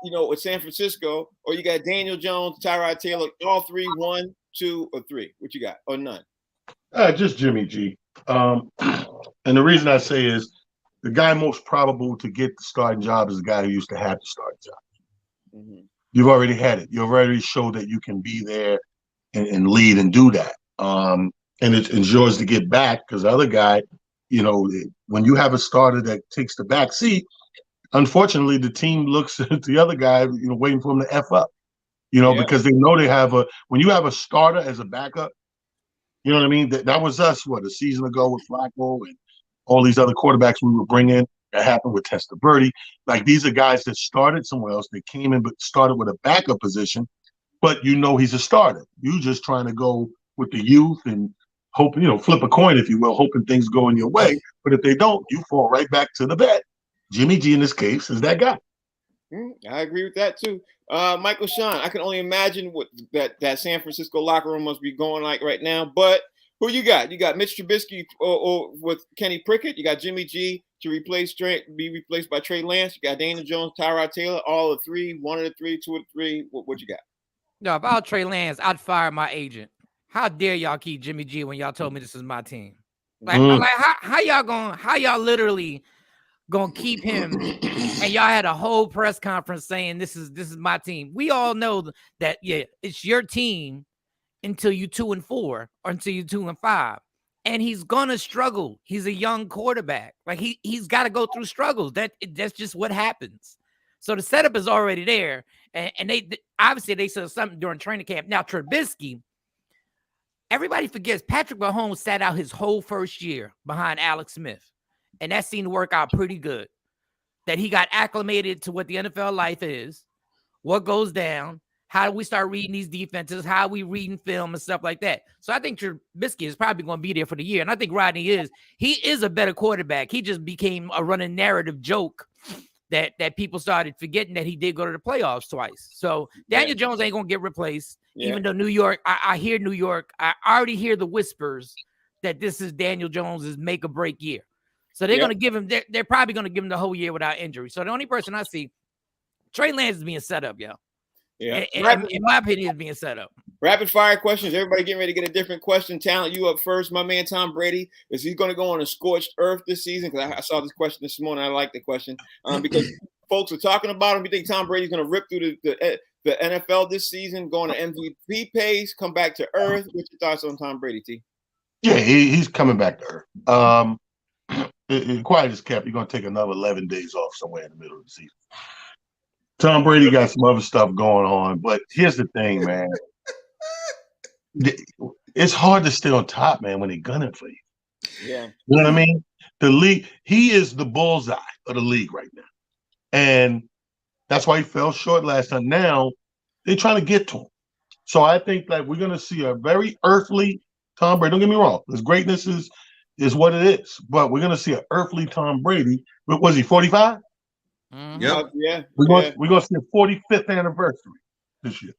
with San Francisco. Or you got Daniel Jones, Tyrod Taylor, all three, 1, 2, or 3. What you got? Or none? Just Jimmy G. And the reason I say is the guy most probable to get the starting job is the guy who used to have the starting job. Mm-hmm. You've already had it. You've already showed that you can be there and lead and do that. And it's yours to get back because the other guy, when you have a starter that takes the back seat, unfortunately, the team looks at the other guy, waiting for him to F up, because they know they have when you have a starter as a backup, you know what I mean? That was us, a season ago with Flacco and all these other quarterbacks we were bringing. That happened with Testaverde. Like, these are guys that started somewhere else. They came in but started with a backup position, but he's a starter. You just trying to go with the youth and hope, flip a coin, if you will, hoping things go in your way. But if they don't, you fall right back to the vet. Jimmy G in this case is that guy. I agree with that too. Michael Sean, I can only imagine what that San Francisco locker room must be going like right now. But who you got? You got Mitch Trubisky or with Kenny Pickett. You got Jimmy G to be replaced by Trey Lance. You got Daniel Jones, Tyrod Taylor, all of 3, 1 of the 3, 2 of the 3. What you got? No, if I was Trey Lance, I'd fire my agent. How dare y'all keep Jimmy G when y'all told me this is my team? Like how y'all literally gonna keep him? And y'all had a whole press conference saying this is my team. We all know that it's your team until you 2-4 or until you 2-5, and he's gonna struggle. He's a young quarterback. Like he's got to go through struggles. That's just what happens. So the setup is already there, and they obviously they said something during training camp. Now Trubisky, everybody forgets Patrick Mahomes sat out his whole first year behind Alex Smith, and that seemed to work out pretty good. That he got acclimated to what the NFL life is, what goes down, how do we start reading these defenses, how we reading film and stuff like that. So I think Trubisky is probably going to be there for the year. And I think Rodney is a better quarterback. He just became a running narrative joke that people started forgetting that he did go to the playoffs twice. So Daniel Jones ain't going to get replaced, even though New York, I hear New York, I already hear the whispers that this is Daniel Jones's make or break year. So they're going to give him, they're probably going to give him the whole year without injury. So the only person I see, Trey Lance is being set up, yo. Yeah. And in my opinion, is being set up. Rapid fire questions. Everybody getting ready to get a different question. Talent, you up first. My man Tom Brady, is he going to go on a scorched earth this season? Because I saw this question this morning. I like the question because folks are talking about him? You think Tom Brady's going to rip through the NFL this season, go on an MVP pace, come back to earth? What's your thoughts on Tom Brady, T? Yeah, he's coming back to earth. Quiet as kept, you're going to take another 11 days off somewhere in the middle of the season. Tom Brady got some other stuff going on, but here's the thing, man. It's hard to stay on top, man, when they're gunning for you. Yeah. You know what I mean? The league, he is the bullseye of the league right now. And that's why he fell short last time. Now they're trying to get to him. So I think that we're going to see a very earthly Tom Brady. Don't get me wrong. His greatness is what it is. But we're going to see an earthly Tom Brady. Was he 45? Yep. Yeah. We're going to see a 45th anniversary this year.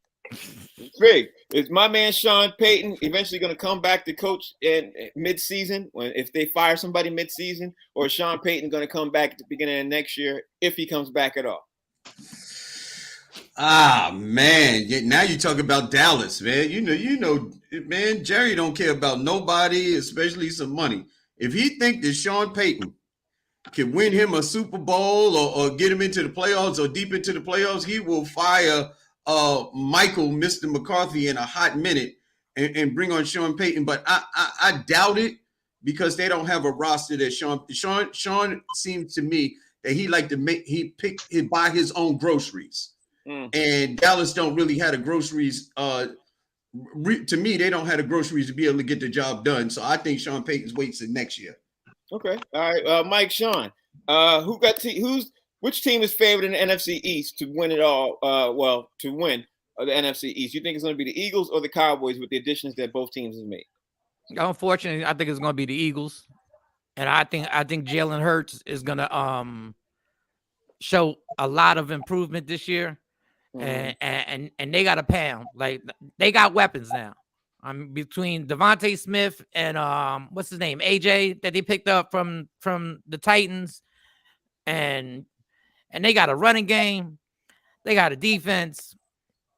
Big. Is my man Sean Payton eventually going to come back to coach in mid-season if they fire somebody mid-season, or is Sean Payton going to come back at the beginning of next year if he comes back at all? Ah, man. Now you talk about Dallas, man. You know, man, Jerry don't care about nobody, especially some money. If he think that Sean Payton can win him a Super Bowl or get him into the playoffs or deep into the playoffs, he will fire Michael, Mr. McCarthy, in a hot minute and bring on Sean Payton. But I doubt it, because they don't have a roster that Sean seems to me that he like to buy his own groceries. And Dallas don't really have the groceries. To me, they don't have the groceries to be able to get the job done. So I think Sean Payton's waits till next year. Okay. All right. Mike, Sean, which team is favored in the NFC East to win it all? To win the NFC East. You think it's going to be the Eagles or the Cowboys with the additions that both teams have made? Unfortunately, I think it's going to be the Eagles, and I think Jalen Hurts is going to show a lot of improvement this year, and they got a pound. Like, they got weapons now. Between Devontae Smith and what's his name, AJ, that they picked up from the Titans, and they got a running game, they got a defense.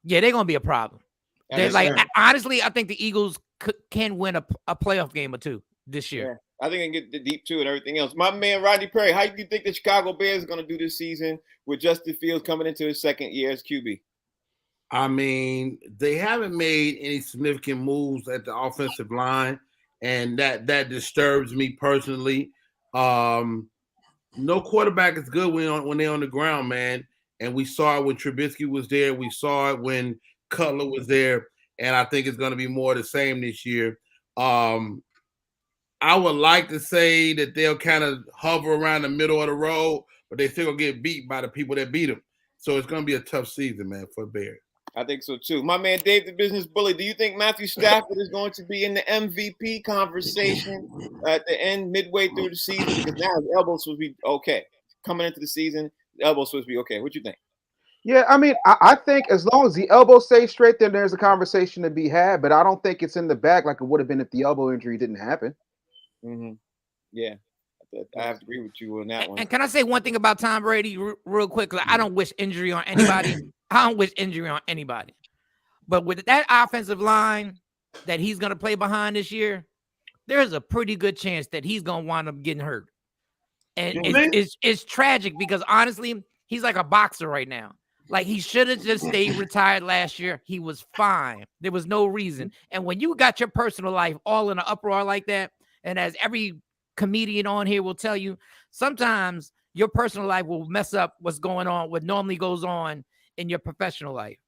Yeah, they're gonna be a problem. They're honestly, I think the Eagles can win a playoff game or two this year. Yeah, I think they can get deep too and everything else. My man Rodney Perry, how do you think the Chicago Bears are going to do this season with Justin Fields coming into his second year as QB? I mean, they haven't made any significant moves at the offensive line, and that disturbs me personally. No quarterback is good when they're on the ground, man. And we saw it when Trubisky was there. We saw it when Cutler was there. And I think it's going to be more the same this year. I would like to say that they'll kind of hover around the middle of the road, but they still going to get beat by the people that beat them. So it's going to be a tough season, man, for the Bears. I think so too. My man Dave, the business bully, do you think Matthew Stafford is going to be in the MVP conversation at the end, midway through the season? Because now his elbow's supposed to be okay. Coming into the season, the elbow's supposed to be okay. What you think? Yeah, I mean, I think as long as the elbow stays straight, then there's a conversation to be had. But I don't think it's in the bag like it would have been if the elbow injury didn't happen. Mm-hmm. Yeah, I have to agree with you on that one. And can I say one thing about Tom Brady real quick? Like, I don't wish injury on anybody. But with that offensive line that he's going to play behind this year, there's a pretty good chance that he's going to wind up getting hurt. And it's tragic because, honestly, he's like a boxer right now. Like, he should have just stayed retired last year. He was fine. There was no reason. And when you got your personal life all in an uproar like that, and as every comedian on here will tell you, sometimes your personal life will mess up what's going on, what normally goes on in your professional life.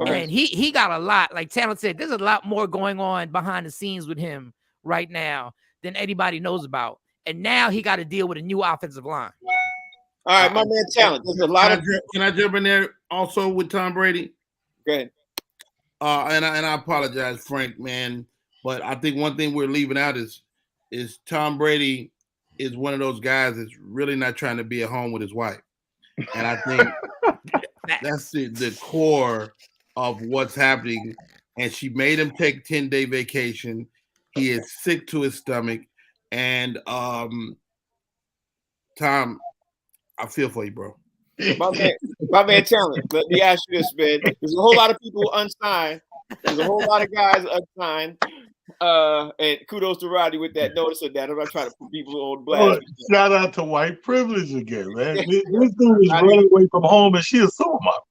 Okay. And he got a lot, like Talent said, there's a lot more going on behind the scenes with him right now than anybody knows about. And now he got to deal with a new offensive line. All right, my man Talent. There's a lot of. Can I jump in there also with Tom Brady? Go ahead. And I apologize, Frank, man, but I think one thing we're leaving out is Tom Brady is one of those guys that's really not trying to be at home with his wife, and I think that's the core of what's happening. And she made him take a 10-day vacation. He is sick to his stomach, and Tom, I feel for you, bro. My man Talent, let me ask you this, man. There's a whole lot of people unsigned. There's a whole lot of guys unsigned. And kudos to Rodney with that notice of that. I'm not trying to put people on blast. Shout out to white privilege again, man. This dude is running away from home, and she a supermodel.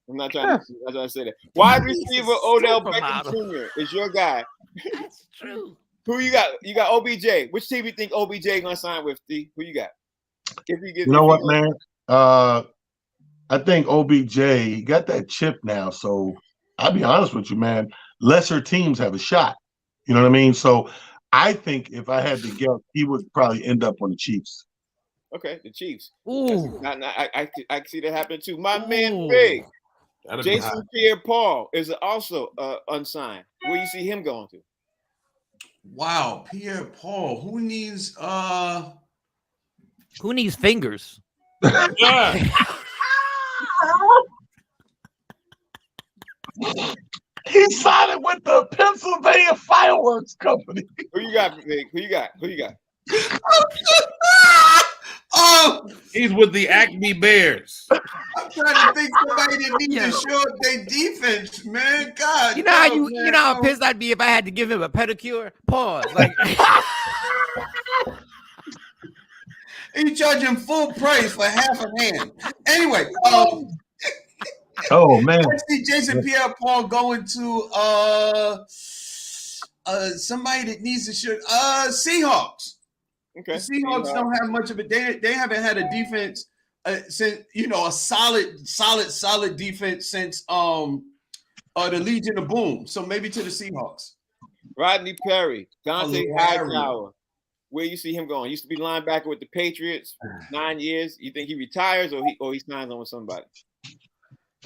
I'm not trying to say that. Wide receiver Odell Beckham supermodel. Jr. is your guy. That's true. Who you got? You got OBJ. Which team you think OBJ gonna sign with, Steve? Who you got? You know what, man? I think OBJ got that chip now. So I'll be honest with you, man. Lesser teams have a shot. You know what I mean? So I think if I had to guess, he would probably end up on the Chiefs. Okay, the Chiefs. Ooh. I can see that happening too. My man Big. Jason Pierre-Paul is also unsigned. Where you see him going to? Wow, Pierre-Paul. Who needs fingers? Yeah. He signed it with the Pennsylvania Fireworks Company. Who you got, Big? Who you got? Oh, He's with the Acme Bears. I'm trying to think somebody that needs to show up their defense, man. God, You know how you know how pissed I'd be if I had to give him a pedicure? Pause. Like you charge him full price for half a hand. Anyway, Oh man, I see Jason Pierre-Paul going to somebody that needs to shoot Seahawks. Okay. The Seahawks don't have much of it. They haven't had a defense since a solid defense since the Legion of Boom. So maybe to the Seahawks. Rodney Perry, Dante Perry. Hightower. Where you see him going? Used to be linebacker with the Patriots, 9 years. You think he retires or he signs on with somebody?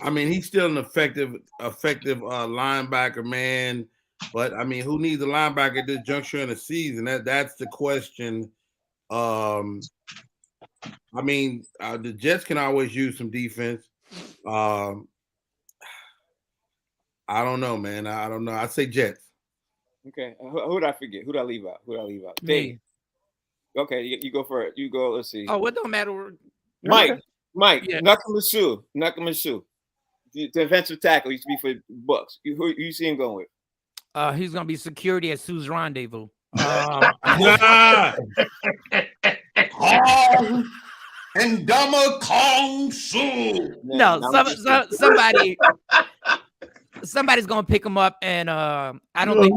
I mean, he's still an effective linebacker, man. But I mean, who needs a linebacker at this juncture in the season? That's the question. I mean, the Jets can always use some defense. I don't know, man. I don't know. I'd say Jets. Okay. Who did I forget? Who did I leave out? Dave. Okay, you go for it. You go. Let's see. oh, what don't matter? Mike. Yeah. Nakamasu. The defensive tackle used to be for Bucks. Who you see him going with? He's gonna be security at Sue's Rendezvous. And Dama Kong Su. No, somebody's gonna pick him up, and I don't think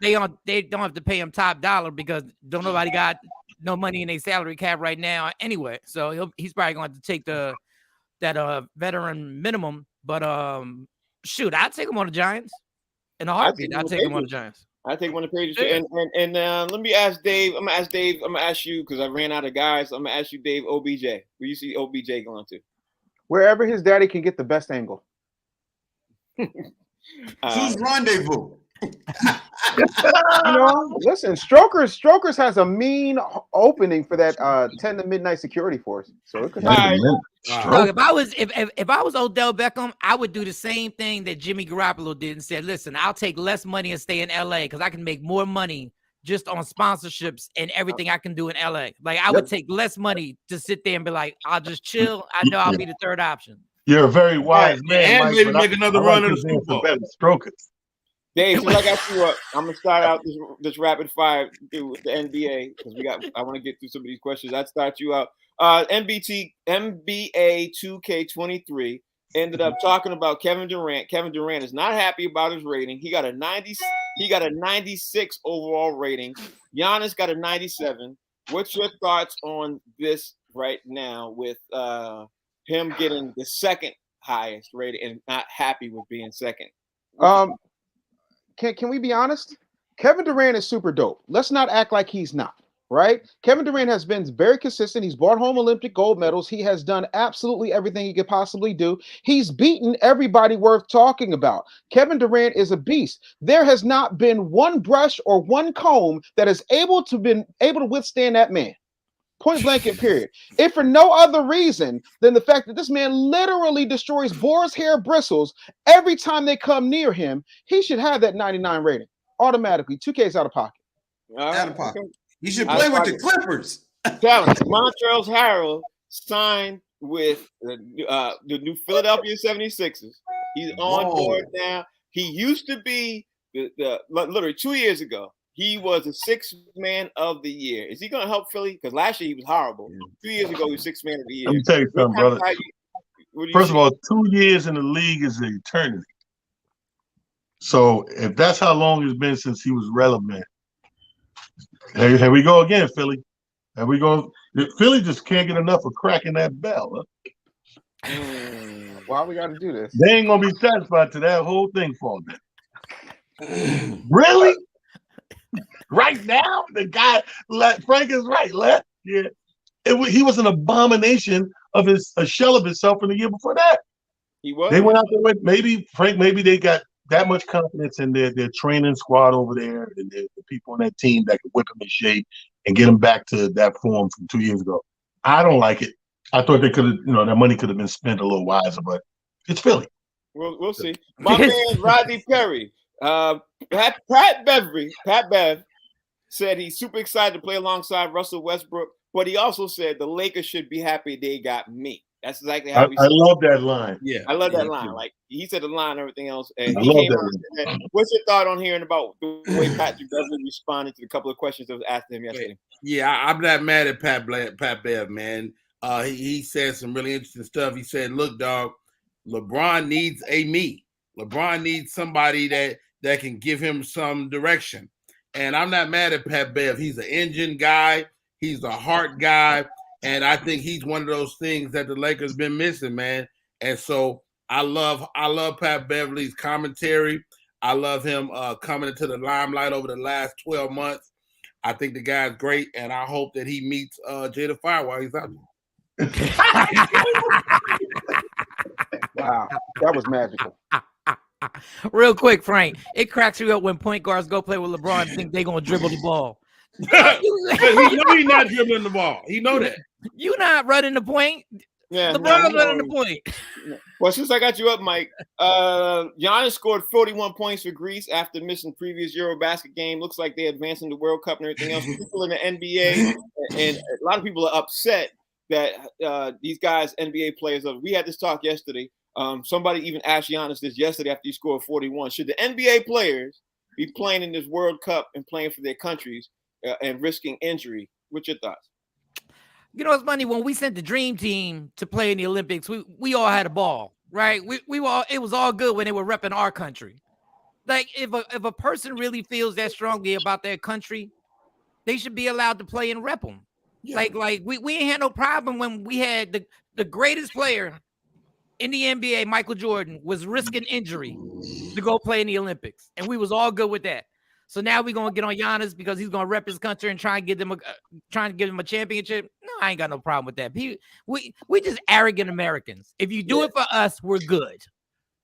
they don't have to pay him top dollar because don't nobody got no money in their salary cap right now anyway. So he's probably going to take that veteran minimum. But shoot, I'd take him on the Giants in a heartbeat. I'd take him on the Giants. I take one of the Patriots. And let me ask Dave. I'm gonna ask you because I ran out of guys. I'm gonna ask you, Dave. OBJ. Where you see OBJ going to? Wherever his daddy can get the best angle. Who's Rendezvous? Listen, Strokers has a mean opening for that 10 to midnight security force. So it could happen. Look, if I was Odell Beckham, I would do the same thing that Jimmy Garoppolo did and said, listen, I'll take less money and stay in LA because I can make more money just on sponsorships and everything I can do in LA. Like I would take less money to sit there and be like, I'll just chill. I know I'll be the third option. You're a very wise man. And Mike, maybe make another run in the Super Bowl. Strokers. Dave, since I got you up, I'm gonna start out this rapid fire with the NBA because I want to get through some of these questions. I'd start you out. NBA 2K23 ended up talking about Kevin Durant. Kevin Durant is not happy about his rating. He got a 90. He got a 96 overall rating. Giannis got a 97. What's your thoughts on this right now with him getting the second highest rating and not happy with being second? Can we be honest? Kevin Durant is super dope. Let's not act like he's not, right? Kevin Durant has been very consistent. He's brought home Olympic gold medals. He has done absolutely everything he could possibly do. He's beaten everybody worth talking about. Kevin Durant is a beast. There has not been one brush or one comb that is able to withstand that man. Point blank and period. If for no other reason than the fact that this man literally destroys boar's hair bristles every time they come near him, he should have that 99 rating automatically. 2K's out of pocket. Out of pocket. You should play with the Clippers. Montrezl Harrell signed with the new Philadelphia 76ers. He's on board now. He used to be literally 2 years ago, he was the sixth man of the year. Is he going to help Philly? Because last year he was horrible. 2 years ago, he was sixth man of the year. Let me tell you something, brother. First of all, 2 years in the league is an eternity. So if that's how long it's been since he was relevant, here we go again, Philly. Here we go. Philly just can't get enough of cracking that bell. Huh? Why we got to do this? They ain't gonna be satisfied till that whole thing falls down. Really? Right now, the guy, Frank is right. Last year, he was an abomination of a shell of himself in the year before that. He was. They went out there with maybe they got that much confidence in their training squad over there and the people on that team that could whip him in shape and get him back to that form from 2 years ago. I don't like it. I thought they could have, that money could have been spent a little wiser, but it's Philly. We'll see. My man Rodney Perry, Pat Bev said he's super excited to play alongside Russell Westbrook, but he also said the Lakers should be happy they got me. That's exactly how he said I love that line. Yeah, I love that line. Like he said the line and everything else. And I he love came that out and said, what's your thought on hearing about the way Patrick Beverly responded to a couple of questions that was asked him yesterday? Yeah, I'm not mad at Pat Bev, man. He said some really interesting stuff. He said, look, dog, LeBron needs a me. LeBron needs somebody that can give him some direction. And I'm not mad at Pat Bev. He's an engine guy. He's a heart guy. And I think he's one of those things that the Lakers been missing, man. And so I love Pat Beverly's commentary. I love him coming into the limelight over the last 12 months. I think the guy's great, and I hope that he meets Jada Fire while he's out there. Wow, that was magical. Real quick, Frank, it cracks you up when point guards go play with LeBron and think they're going to dribble the ball. He know he's not dribbling the ball. He know that. You not running the point. Yeah, LeBron's running the point. Well, since I got you up, Mike, Giannis scored 41 points for Greece after missing previous Eurobasket game. Looks like they advanced in the World Cup and everything else. People in the NBA and a lot of people are upset that these guys, NBA players, we had this talk yesterday. Somebody even asked Giannis this yesterday after he scored 41. Should the NBA players be playing in this World Cup and playing for their countries and risking injury? What's your thoughts? You know, it's funny, when we sent the dream team to play in the Olympics, we all had a ball, right? We were all, it was all good when they were repping our country. Like if a person really feels that strongly about their country, they should be allowed to play and rep them. Yeah. Like we ain't had no problem when we had the greatest player in the NBA, Michael Jordan, was risking injury to go play in the Olympics, and we was all good with that. So now we're gonna get on Giannis because he's gonna rep his country and try and give them a championship. No, I ain't got no problem with that. We just arrogant Americans. If you do it for us, we're good.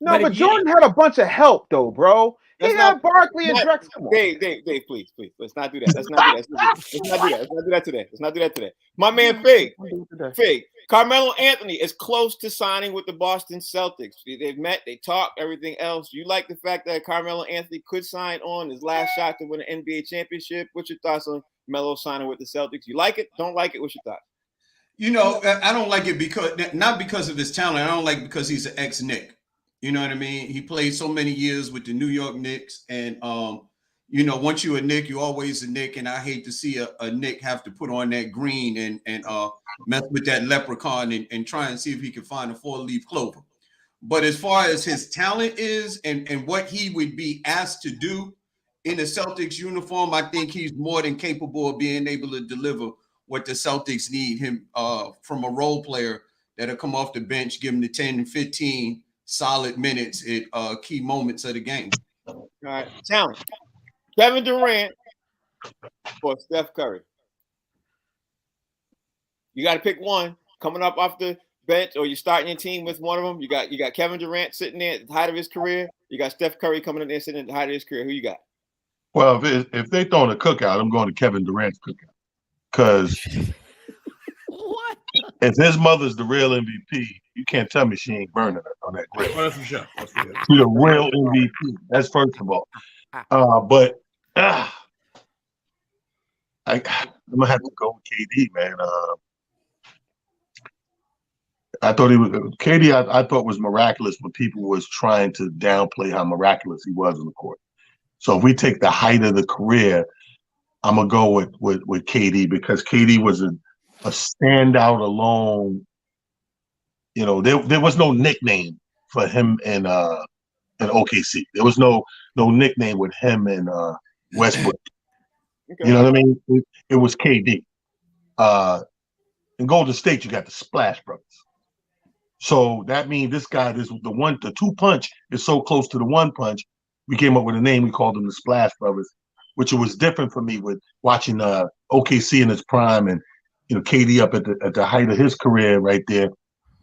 No, but Jordan had a bunch of help though, bro. He had Barkley and Drexler. Dave, please. Let's not do that. Let's not do that today. Let's not do that today. My man Fig. Carmelo Anthony is close to signing with the Boston Celtics. They've met, they talked, everything else. You like the fact that Carmelo Anthony could sign on his last shot to win an NBA championship? What's your thoughts on Melo signing with the Celtics? You like it? Don't like it? What's your thoughts? You know, I don't like it not because of his talent. I don't like it because he's an ex-Knick. You know what I mean? He played so many years with the New York Knicks, and once you're a Knick, you're always a Knick. And I hate to see a Knick have to put on that green and mess with that leprechaun and try and see if he can find a 4-leaf clover. But as far as his talent is and what he would be asked to do in a Celtics uniform, I think he's more than capable of being able to deliver what the Celtics need him from a role player that'll come off the bench, give him the 10 and 15 solid minutes at key moments of the game. All right, talent. Kevin Durant or Steph Curry? You got to pick one coming up off the bench, or you starting your team with one of them. You got Kevin Durant sitting there at the height of his career. You got Steph Curry coming in there sitting at the height of his career. Who you got? Well, if they throwing a cookout, I'm going to Kevin Durant's cookout because what? If his mother's the real MVP, you can't tell me she ain't burning it on that grill. Oh, that's for sure. She's the real MVP. That's first of all. But I'm gonna have to go with KD, man. I thought KD. I thought was miraculous when people was trying to downplay how miraculous he was on the court. So if we take the height of the career, I'm gonna go with KD because KD was a standout alone. You know, there was no nickname for him in OKC. There was no nickname with him and Westbrook. Okay. You know what I mean? It was KD. In Golden State, you got the Splash Brothers. So that means this guy, the 2 punch is so close to the 1 punch. We came up with a name. We called them the Splash Brothers, which was different for me with watching OKC in its prime and KD up at the height of his career right there.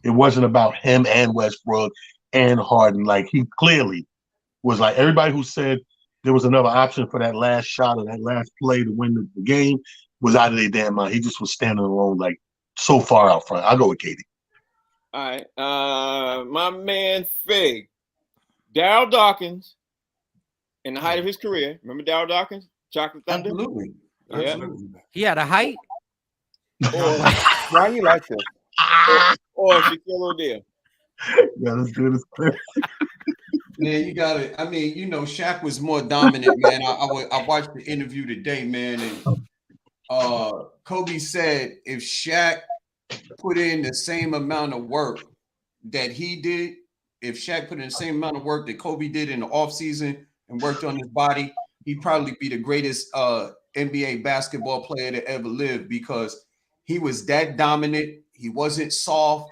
It wasn't about him and Westbrook and Harden. Like he clearly was like everybody who said there was another option for that last shot or that last play to win the game was out of their damn mind. He just was standing alone, like so far out front. I'll go with KD. All right. My man Fig, Darryl Dawkins, in the height of his career. Remember Darryl Dawkins? Chocolate Thunder? Absolutely. Yeah. Absolutely. He had a height. Or, Why you like this? or Shaquille O'Neal. Yeah, let's do this. Man, you got it. I mean, Shaq was more dominant, man. I watched the interview today, man, and Kobe said if Shaq put in the same amount of work that he did, if Shaq put in the same amount of work that Kobe did in the offseason and worked on his body, he'd probably be the greatest NBA basketball player to ever live because he was that dominant. He wasn't soft.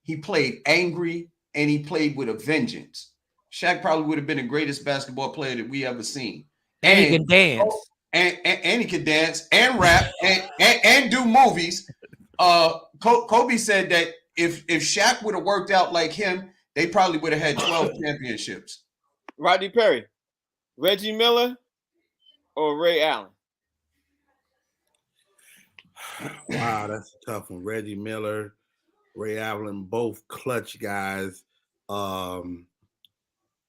He played angry, and he played with a vengeance. Shaq probably would have been the greatest basketball player that we ever seen. And he can dance. And he could dance and rap and do movies. Kobe said that if Shaq would have worked out like him, they probably would have had 12 championships. Rodney Perry, Reggie Miller, or Ray Allen? Wow, that's a tough one. Reggie Miller, Ray Allen, both clutch guys.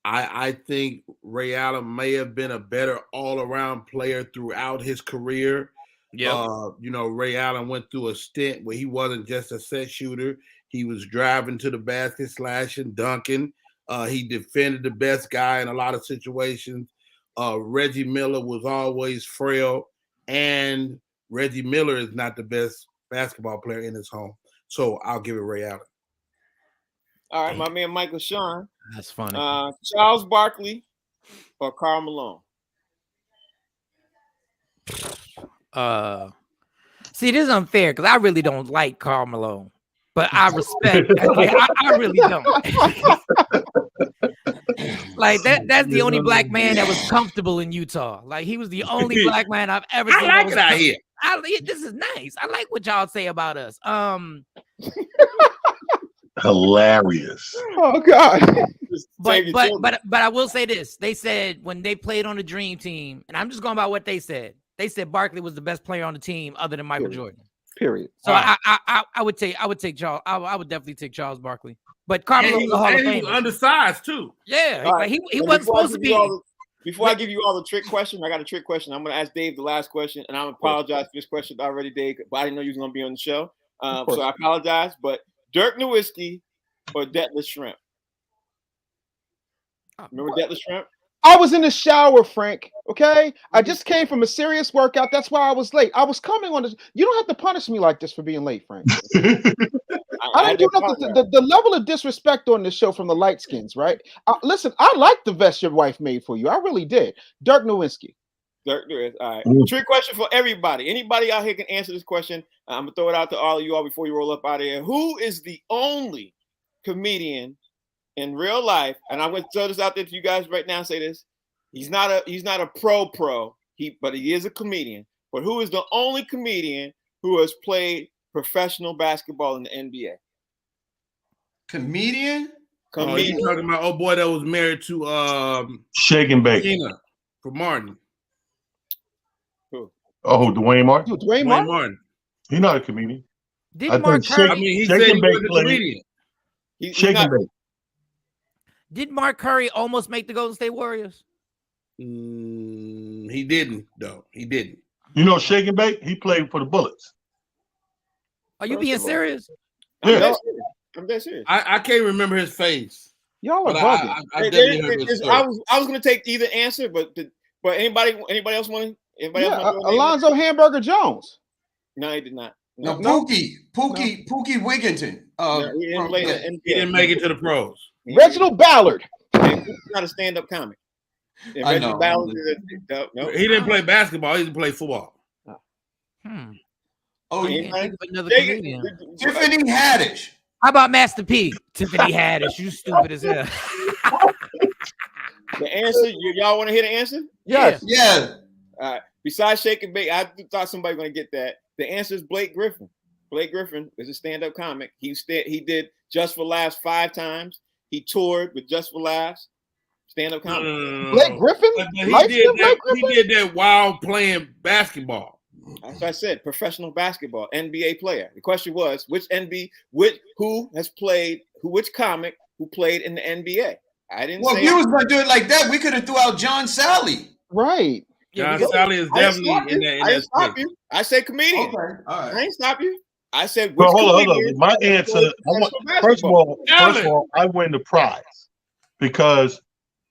I think Ray Allen may have been a better all-around player throughout his career. Yeah. Ray Allen went through a stint where he wasn't just a set shooter. He was driving to the basket, slashing, dunking. He defended the best guy in a lot of situations. Reggie Miller was always frail, and Reggie Miller is not the best basketball player in his home. So I'll give it Ray Allen. All right, my man Michael Sean. That's funny. Charles Barkley or Karl Malone? See, this is unfair because I really don't like Karl Malone, but I respect. I really don't. Like that's the only black man that was comfortable in Utah. Like he was the only black man I've ever seen. I like it out here. This is nice. I like what y'all say about us. Hilarious. Oh God. But I will say this. They said when they played on the Dream Team, and I'm just going by what they said. They said Barkley was the best player on the team other than Michael Jordan. Period. So I would take Charles. I would definitely take Charles Barkley. But Karl Malone was a Hall of he was Famer. undersized too. Yeah, Right. like he wasn't supposed to be. Before I give you all the trick question, I got a trick question. I'm going to ask Dave the last question, and I'm apologize for this question already, Dave, but I didn't know you was going to be on the show. So I apologize. But Dirk Nowitzki or Detlef Shrimp? Remember Detlef Shrimp? I was in the shower, Frank. Okay, I just came from a serious workout. That's why I was late. I was coming on this. You don't have to punish me like this for being late, Frank. I didn't do nothing. The level of disrespect on this show from the light skins, right? Listen, I like the vest your wife made for you. I really did. Dirk Nowitzki. Dirk Nowitzki. All right. Trick question for everybody. Anybody out here can answer this question. I'm gonna throw it out to all of you all before you roll up out of here. Who is the only comedian in real life? And I'm gonna throw this out there to you guys right now. Say this. He's not a pro, but he is a comedian. But who is the only comedian who has played professional basketball in the NBA? Comedian? Oh, you talking about old boy that was married to Shake and Bake. Tina from Martin. Who? Oh, Dwayne Martin. Dude, Dwayne Martin. He's not a comedian. Did Mark Curry? I mean, he said he was a comedian. Shake and Bake. Did Mark Curry almost make the Golden State Warriors? He didn't, though. He didn't. You know, Shake and Bake. He played for the Bullets. Are you being serious? Yeah. I'm dead serious. I can't remember his face. Y'all are But bugging. I definitely heard his story. I was going to take either answer, but But anybody else want? Anybody else want to Alonzo Hamburger Jones. No, he did not. No, Pookie Wigginton. No, he didn't play the NBA. He didn't make it to the pros. Reginald Ballard. He's not a stand-up comic. And I Reginald know. Ballard no. He didn't play basketball. He didn't play football. Oh, Can't think of another comedian. Tiffany Haddish. How about Master P? Tiffany Haddish. You stupid as hell. The answer, y'all want to hear the answer? Yes. Yeah. Besides Shake and Bake, I thought somebody was going to get that. The answer is Blake Griffin. Blake Griffin is a stand-up comic. He did Just for Laughs 5 times. He toured with Just for Laughs. Stand-up comic. Blake Griffin? He did that while playing basketball. That's what I said. Professional basketball, NBA player. The question was, which comic who played in the NBA? I didn't say. Well, if you was going to do it like that, we could have threw out John Sally. Right. John Sally is definitely in that. I didn't stop you. I said comedian. Okay. All right. I ain't stop you. I said. Well, hold on. My answer. First of all, I win the prize because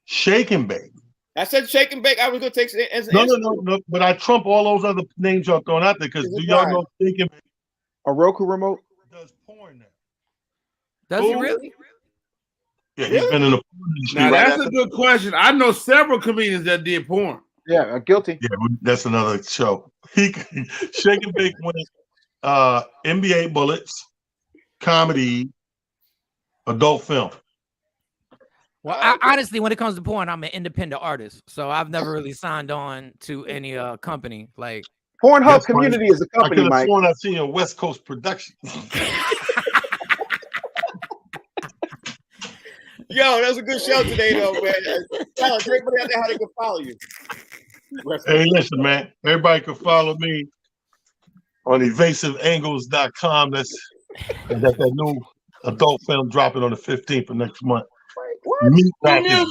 Shake and Bake. I said Shake and Bake. I was going to take as No. But I trump all those other names y'all throwing out there because do y'all know Shake and Bake? A Roku remote Does porn now? Does he really? Yeah, he's been in the porn industry. Now that's a good question. I know several comedians that did porn. Yeah, guilty. Yeah, that's another show. Shake and Bake wins NBA bullets, comedy, adult film. Well, honestly, when it comes to porn, I'm an independent artist, so I've never really signed on to any company. Like Pornhub Community is a company, I Mike. I've seen a West Coast production. Yo, that was a good show today, though, man. Tell everybody out there how they can follow you. Hey, listen, man. Everybody can follow me on evasiveangles.com. I got that new adult film dropping on the 15th of next month. What? Meat Packers.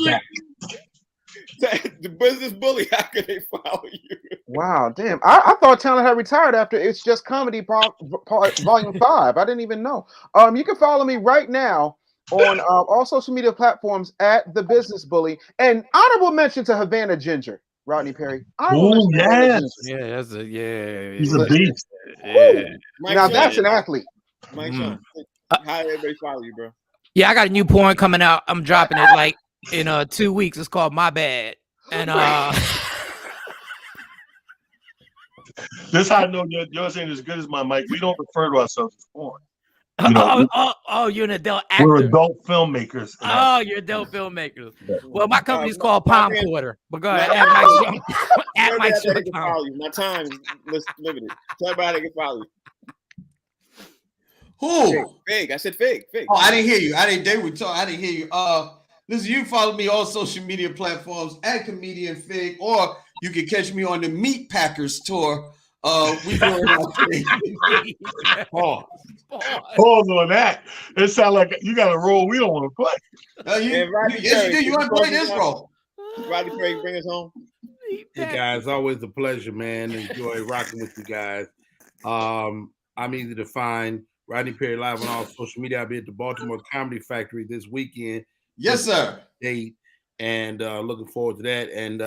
The Business Bully, how can they follow you? Wow, damn. I thought Talent had retired after It's Just Comedy Volume 5. I didn't even know. You can follow me right now on all social media platforms at The Business Bully. And honorable mention to Havana Ginger, Rodney Perry. Oh, yes. yeah, He's a beast. Yeah. Now that's an athlete. Mike Sean, how do everybody follow you, bro? Yeah, I got a new porn coming out. I'm dropping it like in 2 weeks. It's called My Bad. And this how I know yours ain't as good as mine, Mike. We don't refer to ourselves as porn. You're an adult actor. We're adult filmmakers. Oh, you're adult filmmakers. Well, my company's called Palm Quarter. But go ahead, at Mike Sean. My time is limited. Tell everybody they can follow you. Who? Fig. I said Fig. Oh, I didn't hear you. They were talking. I didn't hear you. Listen, you follow me on social media platforms at Comedian Fig, or you can catch me on the Meat Packers tour. We doing Pause on that. It sounds like you got a role we don't want to play. Yes, you do. You want to play this role? Rodney Perry, bring us home. Hey guys, always a pleasure, man. Enjoy rocking with you guys. I'm easy to find. Rodney Perry live on all social media. I'll be at the Baltimore Comedy Factory this weekend. Yes, sir. Date, and looking forward to that. And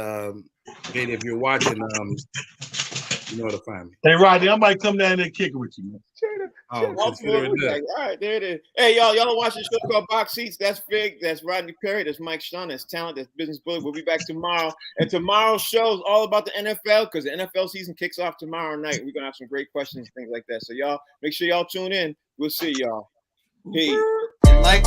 if you're watching, you know where to find me. Hey, Rodney, I might come down there and kick it with you, man. All right, there it is. Hey, y'all watch the show called Box Seats. That's Fig. That's Rodney Perry. That's Mike Sean. That's Talent. That's Business Bully. We'll be back tomorrow. And tomorrow's show is all about the NFL because the NFL season kicks off tomorrow night. We're going to have some great questions, things like that. So y'all, make sure y'all tune in. We'll see y'all. Peace. Like.